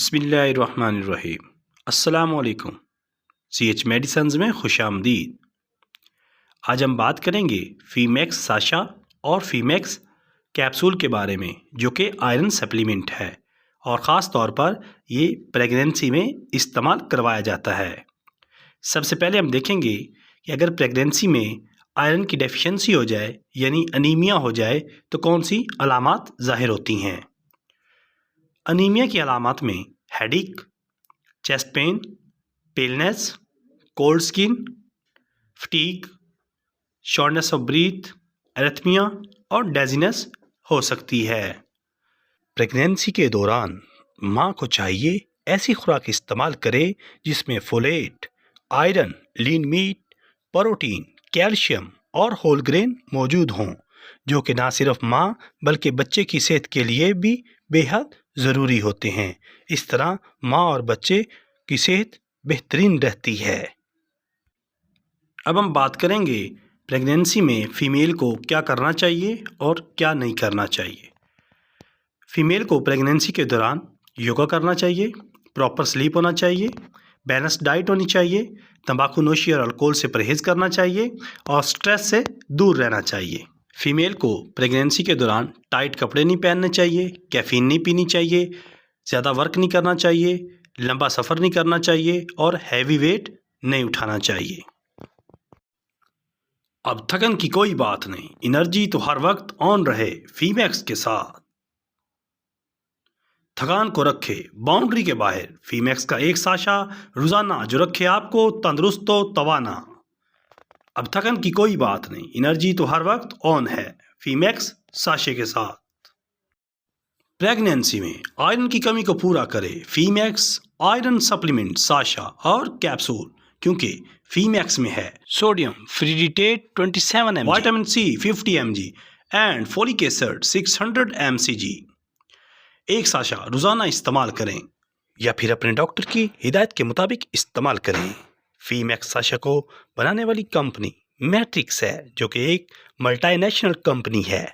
बिस्मिल्लाहिर्रहमानिर्रहीम। अस्सलामुअलैकुम। CH medicines में खुशामदीद। आज हम बात करेंगे फीमैक्स साशा और फीमैक्स कैप्सूल के बारे में, जो कि आयरन सप्लीमेंट है और ख़ास तौर पर ये प्रेगनेंसी में इस्तेमाल करवाया जाता है। सबसे पहले हम देखेंगे कि अगर प्रेगनेंसी में आयरन की डेफिशिएंसी हो जाए यानी अनीमिया हो जाए तो कौन सी अलामात ज़ाहिर होती हैं। अनीमिया की अलामात में headache, chest pain, paleness, cold skin, fatigue, shortness of breath, arrhythmia और डेजीनेस हो सकती है। प्रेगनेंसी के दौरान माँ को चाहिए ऐसी खुराक इस्तेमाल करे जिसमें folate, iron, lean meat, protein, calcium और होल ग्रेन मौजूद हों, जो कि ना सिर्फ माँ बल्कि बच्चे की सेहत के लिए भी बेहद ज़रूरी होते हैं। इस तरह माँ और बच्चे की सेहत बेहतरीन रहती है। अब हम बात करेंगे प्रेगनेंसी में फ़ीमेल को क्या करना चाहिए और क्या नहीं करना चाहिए। फ़ीमेल को प्रेगनेंसी के दौरान योगा करना चाहिए, प्रॉपर स्लीप होना चाहिए, बैलेंस डाइट होनी चाहिए, तंबाकू नोशी और अल्कोहल से परहेज़ करना चाहिए और स्ट्रेस से दूर रहना चाहिए। फ़ीमेल को प्रेगनेंसी के दौरान टाइट कपड़े नहीं पहनने चाहिए, कैफ़ीन नहीं पीनी चाहिए, ज़्यादा वर्क नहीं करना चाहिए, लंबा सफ़र नहीं करना चाहिए और हैवी वेट नहीं उठाना चाहिए। अब थकन की कोई बात नहीं, एनर्जी तो हर वक्त ऑन रहे फीमैक्स के साथ। थकान को रखे बाउंड्री के बाहर, फीमैक्स का एक साशा रोज़ाना जो रखे आपको तंदुरुस्त तो तवाना। अब थकन की कोई बात नहीं, एनर्जी तो हर वक्त ऑन है फीमैक्स साशे के साथ। प्रेगनेंसी में आयरन की कमी को पूरा करे फीमैक्स आयरन सप्लीमेंट साशा और कैप्सूल, क्योंकि फीमैक्स में है sodium feredetate 27 mg, vitamin C 50 mg and folic acid 600 mcg। एक साशा रोज़ाना इस्तेमाल करें या फिर अपने डॉक्टर की हिदायत के मुताबिक इस्तेमाल करें। फीमैक्स साशा को बनाने वाली कंपनी मैट्रिक्स है, जो कि एक मल्टीनेशनल कंपनी है।